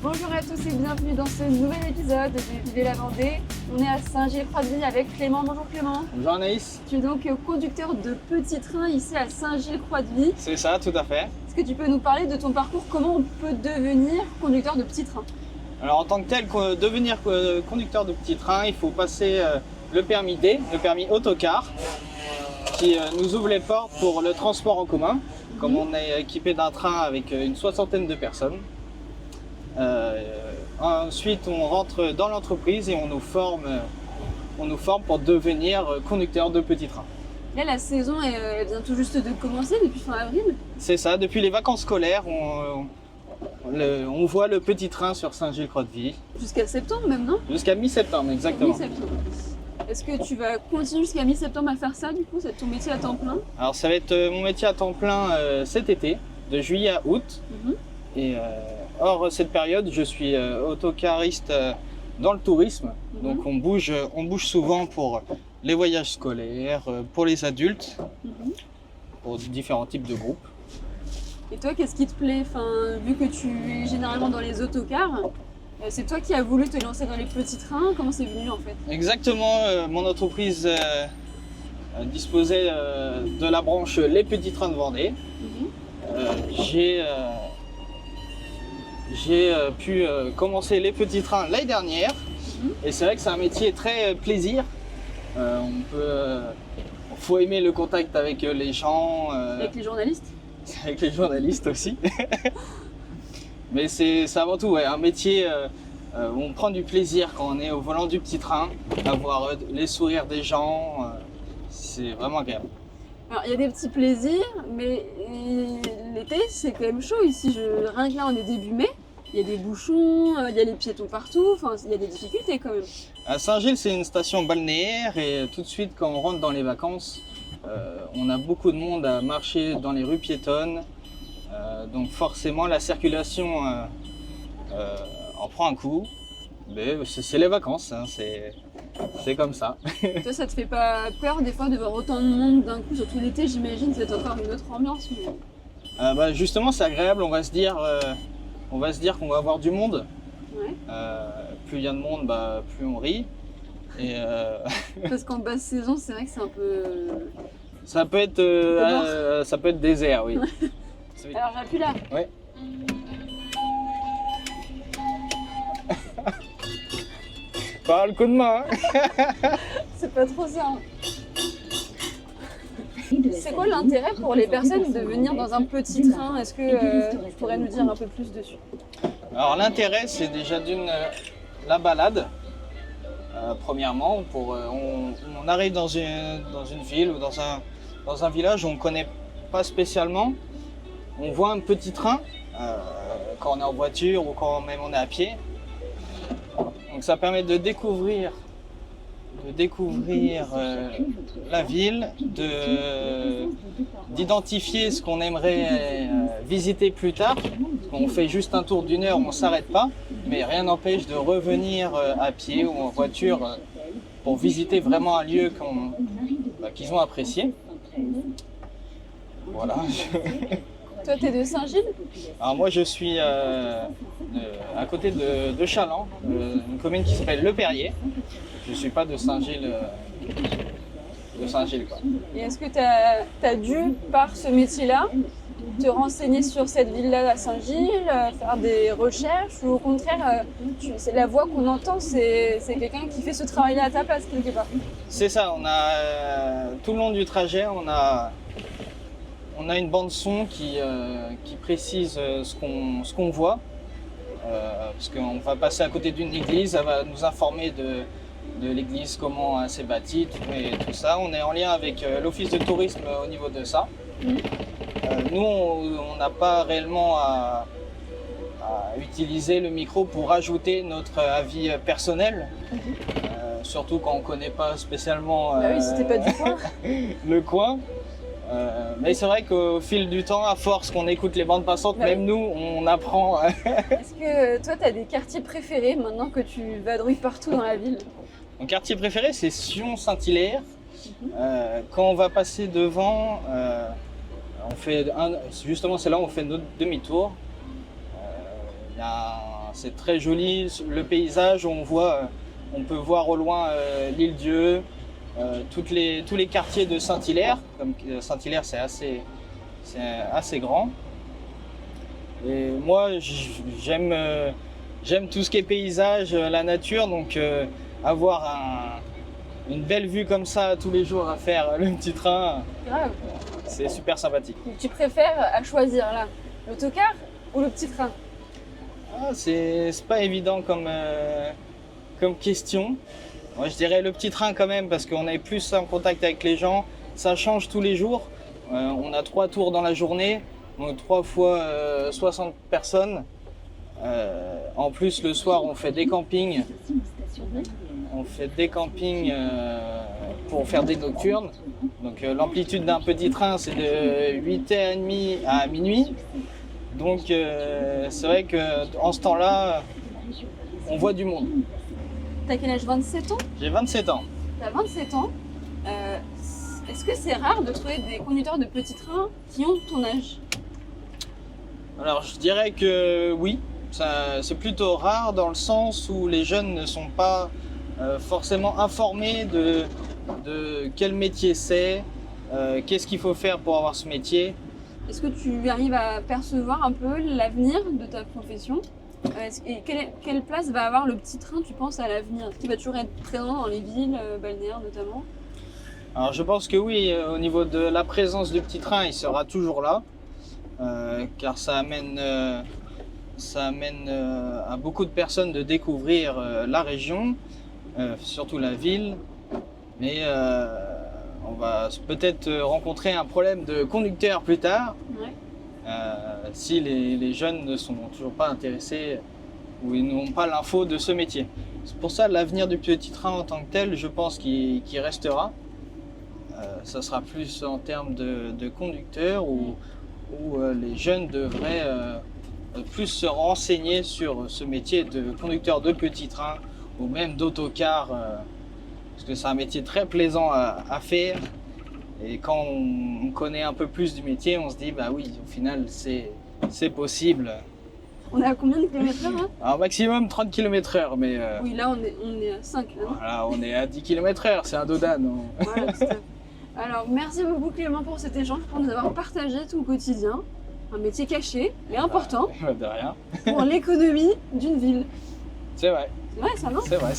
Bonjour à tous et bienvenue dans ce nouvel épisode de Vivez la Vendée. On est à Saint-Gilles-Croix-de-Vie avec Clément. Bonjour Clément. Bonjour Anaïs. Tu es donc conducteur de petits trains ici à Saint-Gilles-Croix-de-Vie. C'est ça, tout à fait. Est-ce que tu peux nous parler de ton parcours? Comment on peut devenir conducteur de petits trains? Alors en tant que tel, devenir conducteur de petits trains, il faut passer le permis D, le permis autocar, qui nous ouvre les portes pour le transport en commun. Comme on est équipé d'un train avec une soixantaine de personnes. Ensuite, on rentre dans l'entreprise et on nous forme pour devenir conducteur de petits trains. Là, la saison elle vient tout juste de commencer depuis fin avril. C'est ça, depuis les vacances scolaires, on voit le petit train sur Saint-Gilles-Croix-de-Vie. Jusqu'à septembre même, non? Jusqu'à mi-septembre, exactement. Mi-septembre. Est-ce que tu vas continuer jusqu'à mi-septembre à faire ça du coup? C'est ton métier à temps plein? Alors ça va être mon métier à temps plein cet été, de juillet à août. Et hors cette période, je suis autocariste dans le tourisme. Donc on bouge souvent pour les voyages scolaires, pour les adultes, pour différents types de groupes. Et toi, qu'est-ce qui te plaît? Vu que tu es généralement dans les autocars, c'est toi qui as voulu te lancer dans les petits trains. Comment c'est venu en fait? Exactement, mon entreprise disposait de la branche Les Petits Trains de Vendée. J'ai pu commencer les petits trains l'année dernière et c'est vrai que c'est un métier très plaisir. Faut aimer le contact avec les gens. Avec les journalistes? Avec les journalistes aussi. Mais c'est avant tout un métier où on prend du plaisir quand on est au volant du petit train, à voir les sourires des gens, c'est vraiment agréable. Alors, il y a des petits plaisirs, mais l'été c'est quand même chaud ici. Rien que là on est début mai, il y a des bouchons, il y a les piétons partout, il y a des difficultés quand même. À Saint-Gilles, c'est une station balnéaire et tout de suite quand on rentre dans les vacances, on a beaucoup de monde à marcher dans les rues piétonnes. Donc forcément la circulation en prend un coup, mais c'est les vacances, hein, c'est comme ça. Toi, ça te fait pas peur des fois de voir autant de monde d'un coup, surtout l'été? J'imagine c'est encore une autre ambiance. Mais... justement c'est agréable, on va se dire qu'on va avoir du monde. Ouais. Plus il y a de monde, plus on rit. Et Parce qu'en basse saison, c'est vrai que c'est un peu... ça peut être désert, oui. Alors j'appuie là. Ouais. Pas le coup de main. C'est pas trop ça. C'est quoi l'intérêt pour les personnes de venir dans un petit train? Est-ce que tu pourrais nous dire un peu plus dessus? Alors l'intérêt, c'est déjà la balade. Premièrement, on arrive dans une ville ou dans un village où on ne connaît pas spécialement. On voit un petit train quand on est en voiture ou quand même on est à pied. Donc ça permet de découvrir la ville, d'identifier ce qu'on aimerait visiter plus tard. On fait juste un tour d'une heure, on ne s'arrête pas, mais rien n'empêche de revenir à pied ou en voiture pour visiter vraiment un lieu qu'ils ont apprécié. Voilà. Toi, tu es de Saint-Gilles? Alors moi, je suis à côté de Chaland, une commune qui s'appelle Le Perrier. Je ne suis pas de Saint-Gilles, quoi. Et est-ce que tu as dû, par ce métier-là, te renseigner sur cette ville-là à Saint-Gilles, faire des recherches, ou au contraire, c'est la voix qu'on entend, c'est quelqu'un qui fait ce travail-là à ta place quelque part? C'est ça, tout le long du trajet, on a une bande son qui précise ce qu'on voit, parce qu'on va passer à côté d'une église, elle va nous informer de l'église, comment elle s'est bâtie, tout ça. On est en lien avec l'office de tourisme au niveau de ça. Nous, on n'a pas réellement à utiliser le micro pour ajouter notre avis personnel, surtout quand on ne connaît pas spécialement oui, c'était pas du coin. le coin. Mais c'est vrai qu'au fil du temps, à force qu'on écoute les bandes passantes, même nous, on apprend. Est-ce que toi, tu as des quartiers préférés maintenant que tu vadrouilles partout dans la ville? Mon quartier préféré, c'est Sion-Saint-Hilaire. Quand on va passer devant, justement c'est là où on fait notre demi-tour. C'est très joli, le paysage, on peut voir au loin l'Île-Dieu, tous les quartiers de Saint-Hilaire. Comme Saint-Hilaire, c'est assez grand. Et moi, j'aime tout ce qui est paysage, la nature, donc avoir une belle vue comme ça tous les jours à faire le petit train, Grave. c'est super sympathique. Donc, tu préfères à choisir là, l'autocar ou le petit train? C'est pas évident comme question. Moi, je dirais le petit train quand même parce qu'on est plus en contact avec les gens. Ça change tous les jours. On a 3 tours dans la journée, donc 3 fois 60 personnes. En plus, le soir, on fait des campings. Pour faire des nocturnes. Donc l'amplitude d'un petit train, c'est de 8h30 à minuit. Donc c'est vrai qu'en ce temps-là, on voit du monde. T'as quel âge? 27 ans? J'ai 27 ans. T'as 27 ans. Est-ce que c'est rare de trouver des conducteurs de petits trains qui ont ton âge? Alors je dirais que oui, c'est plutôt rare dans le sens où les jeunes ne sont pas forcément informés de quel métier c'est, qu'est-ce qu'il faut faire pour avoir ce métier. Est-ce que tu arrives à percevoir un peu l'avenir de ta profession? Et quelle place va avoir le petit train, tu penses, à l'avenir? Est-ce qu'il va toujours être présent dans les villes balnéaires notamment? Alors je pense que oui, au niveau de la présence du petit train, il sera toujours là, car ça amène à beaucoup de personnes de découvrir la région, surtout la ville. Mais on va peut-être rencontrer un problème de conducteur plus tard, Ouais. si les jeunes ne sont toujours pas intéressés ou ils n'ont pas l'info de ce métier. C'est pour ça l'avenir du petit train en tant que tel, je pense qu'il restera. Ça sera plus en termes de conducteurs où les jeunes devraient plus se renseigner sur ce métier de conducteur de petit train ou même d'autocar, parce que c'est un métier très plaisant à faire. Et quand on connaît un peu plus du métier, on se dit bah oui, au final c'est possible. On est à combien de kilomètres heure là? Un maximum 30 km/h, mais Oui, là on est à 5 là, non? voilà, on est à 10 km/h, c'est un dodan. Voilà, tout à fait. Alors, merci beaucoup Clément pour cet échange, pour nous avoir partagé ton quotidien. Un métier caché, mais important De rien. pour l'économie d'une ville. C'est vrai, C'est vrai ça, non? c'est vrai.